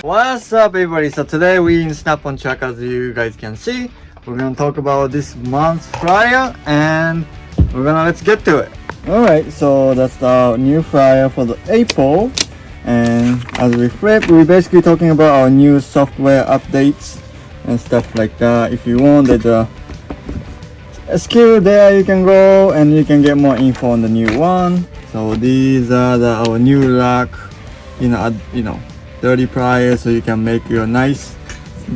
What's up everybody? So today we in Snap on Track. As you guys can see, we're gonna talk about this month's fryer and let's get to it. Alright, so that's the new fryer for the April, and as we flip, we're basically talking about our new software updates and stuff like that. If you want, there's a skill there you can go and you can get more info on the new one. So these are our new rack, 30 pliers, so you can make your nice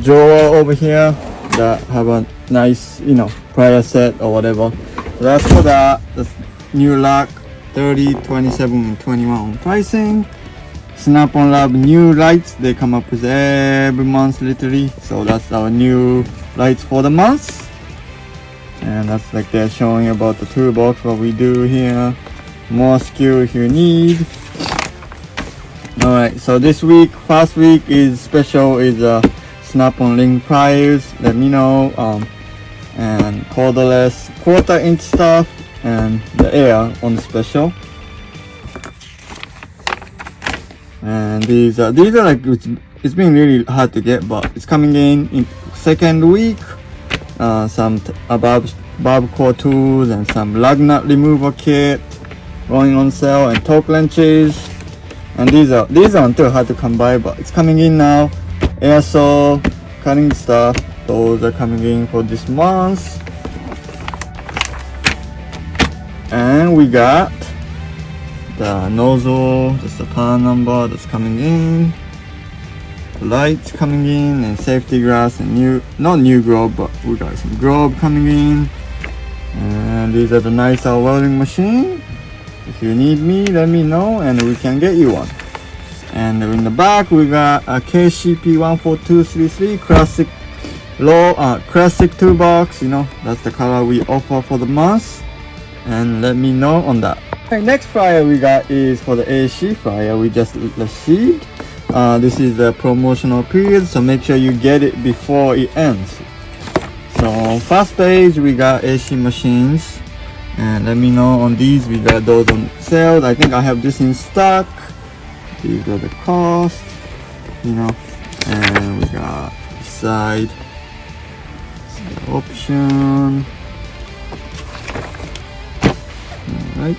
drawer over here that have a nice plier set or whatever. So that's for that. That's new rack, 30, 27 and 21 on pricing. Snap-on Lab new lights, they come up with every month literally. So that's our new lights for the month, and that's like they're showing about the toolbox, what we do here, more skill if you need. Alright, so this week, first week is special, is Snap-on ring pliers, let me know, and cordless 1/4 inch stuff, and the air on the special. And these are like, it's been really hard to get, but it's coming in second week. Some barb core tools and some lug nut removal kit going on sale, and torque wrenches. And these are still hard to come by, but it's coming in now. Air saw, cutting stuff, those are coming in for this month. And we got the nozzle, that's the part number that's coming in, lights coming in, and safety glass, and not new globe, but we got some globe coming in. And these are the nice welding machine. If you need me, let me know and we can get you one. And in the back we got a KCP14233 classic classic toolbox. That's the color we offer for the month, and let me know on that. Okay, next fryer we got is for the AC fryer we just received. This is the promotional period, so make sure you get it before it ends. So first page we got AC machines, and let me know on these. We got those on sale. I think I have this in stock. These are the cost, and we got this side, the option. Alright,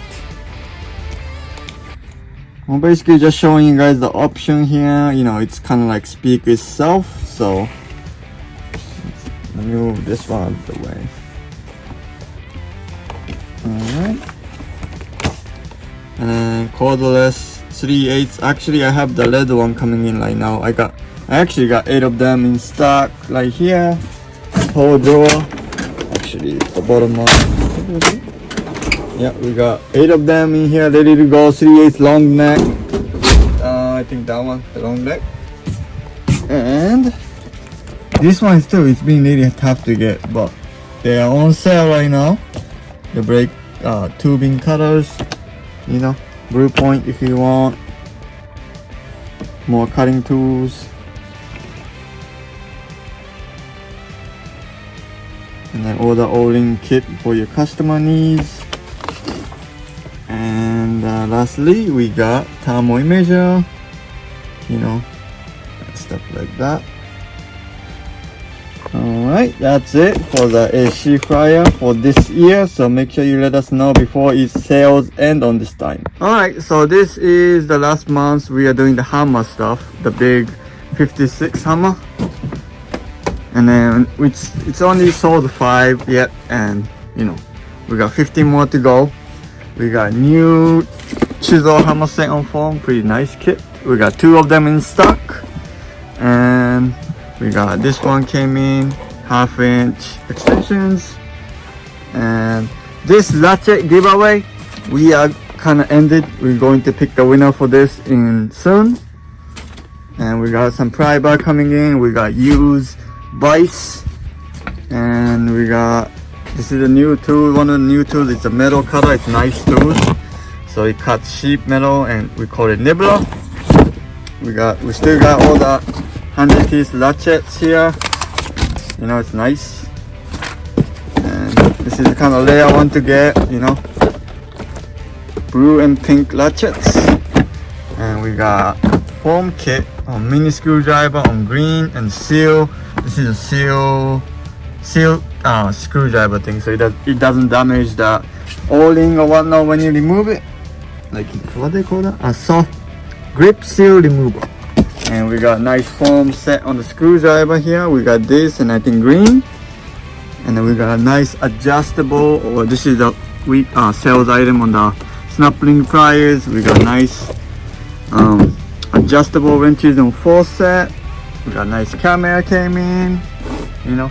I'm basically just showing you guys the option here. It's kind of like speak itself, so let me move this one out of the way. Alright, and cordless 3/8. Actually I have the red one coming in right now. I actually got 8 of them in stock right here, whole drawer. Actually the bottom one, yeah, we got 8 of them in here ready to go. 3/8 long neck, I think that one, the long neck. And this one too, it's been really tough to get, but they are on sale right now. The brake tubing cutters, blue point if you want more cutting tools. And then all the O-ring kit for your customer needs. And lastly we got thermal imager, stuff like that. Alright, that's it for the AC fryer for this year, so make sure you let us know before its sales end on this time. Alright, so this is the last month we are doing the hammer stuff, the big 56 hammer. And then it's only sold 5 yet, and we got 15 more to go. We got new chisel hammer set on foam, pretty nice kit. We got 2 of them in stock, and we got this one came in, 1/2 inch extensions. And this ratchet giveaway, we are kind of ended. We're going to pick the winner for this in soon. And we got some pry bar coming in. We got used vice, and we got, this is a new tool, one of the new tools. It's a metal cutter. It's a nice tool, so it cuts sheet metal, and we call it nibbler. We still got all the 100-piece ratchets here. It's nice. And this is the kind of layer I want to get, blue and pink ratchets. And we got foam kit on mini screwdriver on green and seal. This is a seal screwdriver thing, so it doesn't damage the O-ring or whatnot when you remove it. Like, what they call that? A soft grip seal remover. And we got nice foam set on the screwdriver here. We got this, and I think green. And then we got a nice adjustable, or this is the sales item on the snap ring pliers. We got nice adjustable wrenches and force set. We got nice camera came in, you know,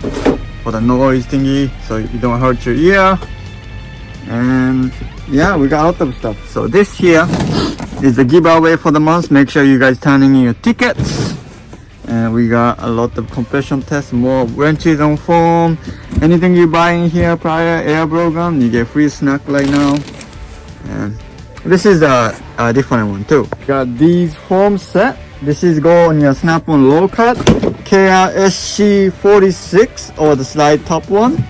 for the noise thingy, so you don't hurt your ear. And yeah, we got a lot of stuff. So this here is the giveaway for the month. Make sure you guys turn in your tickets. And we got a lot of compression tests, more wrenches on foam. Anything you buy in here prior air program, you get free snack right now. And this is a different one too. Got these foam set. This is go on your snap-on low cut KRSC 46 or the slide top one.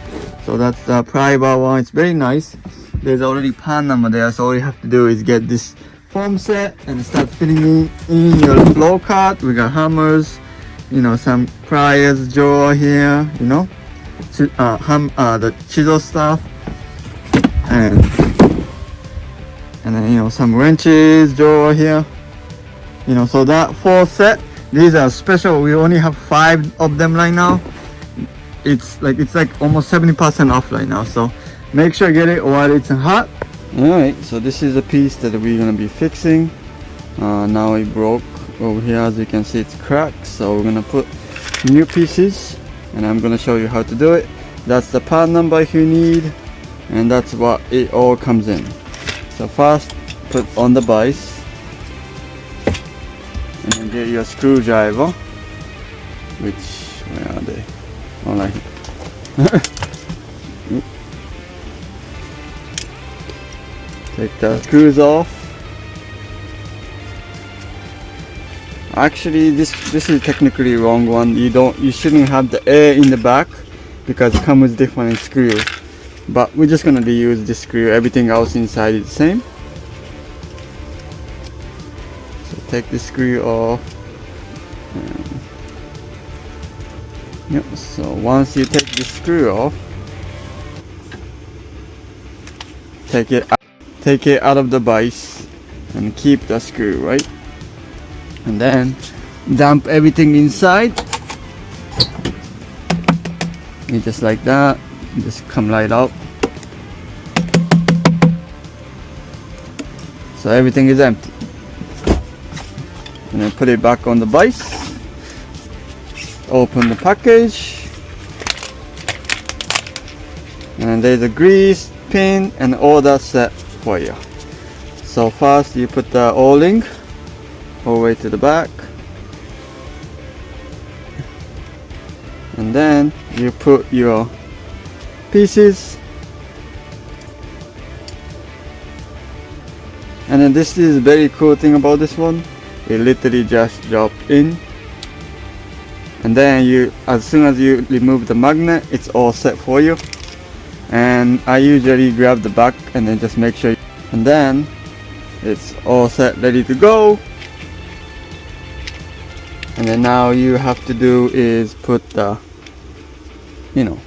So that's the private one. It's very nice. There's already pan number there, so all you have to do is get this foam set and start fitting it in your low cut. We got hammers, you know, some pliers drawer here, you know, the chisel stuff, and then, you know, some wrenches drawer here, you know. So that full set, these are special. We only have 5 of them right now. It's like almost 70% off right now, so make sure you get it while it's hot. Alright, so this is a piece that we're gonna be fixing. Now it broke over here. As you can see, it's cracked, so we're gonna put new pieces, and I'm gonna show you how to do it. That's the part number if you need, and that's what it all comes in. So first, put on the vise, and then get your screwdriver, where are they? Oh, like take the screws off. Actually, this is technically wrong one. You shouldn't have the air in the back because it comes with different screws. But we're just gonna reuse this screw. Everything else inside is the same. So take the screw off. Yep. So once you take the screw off, take it out of the vise and keep the screw, right? And then dump everything inside. And just like that, just come right out. So everything is empty. And then put it back on the vise. Open the package. And there's a grease pin and all that set for you. So first you put the O-ring all the way to the back, and then you put your pieces, and then this is very cool thing about this one. It literally just drop in, and then as soon as you remove the magnet, it's all set for you. And I usually grab the back and then just make sure, and then it's all set, ready to go. And then now you have to do is put the, you know,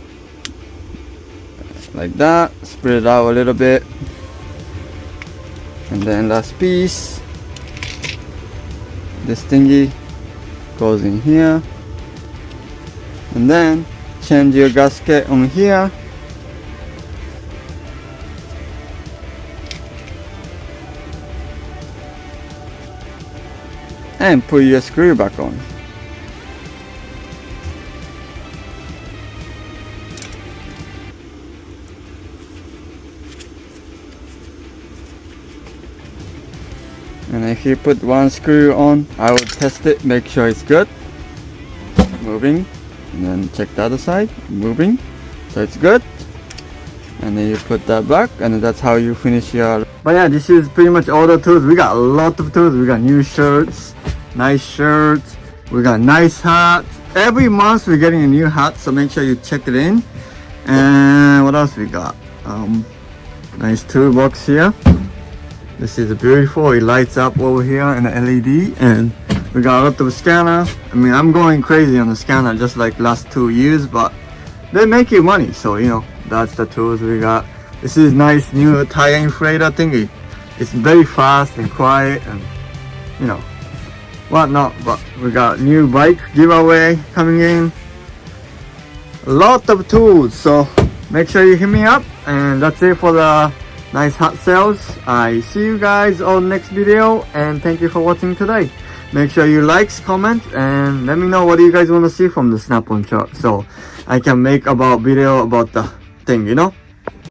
like that, spread it out a little bit, and then last piece, this thingy goes in here, and then change your gasket on here. And put your screw back on. And if you put one screw on, I would test it, make sure it's good. Moving. And then check the other side. Moving. So it's good. And then you put that back, and that's how you finish your. But yeah, this is pretty much all the tools. We got a lot of tools. We got new shirts, nice shirts, we got nice hats. Every month we're getting a new hat, so make sure you check it in. And what else we got? Nice toolbox here. This is beautiful. It lights up over here in the LED, and we got a lot of scanner. I mean, I'm going crazy on the scanner just like last 2 years, but they make you money, so you know, that's the tools we got. This is nice new tire inflator thingy. It's very fast and quiet and you know whatnot. But we got new bike giveaway coming in. A lot of tools, so make sure you hit me up. And that's it for the nice hot sales. I see you guys on next video, and thank you for watching today. Make sure you like, comment, and let me know what you guys want to see from the snap-on shot, so I can make about video about the thing, you know.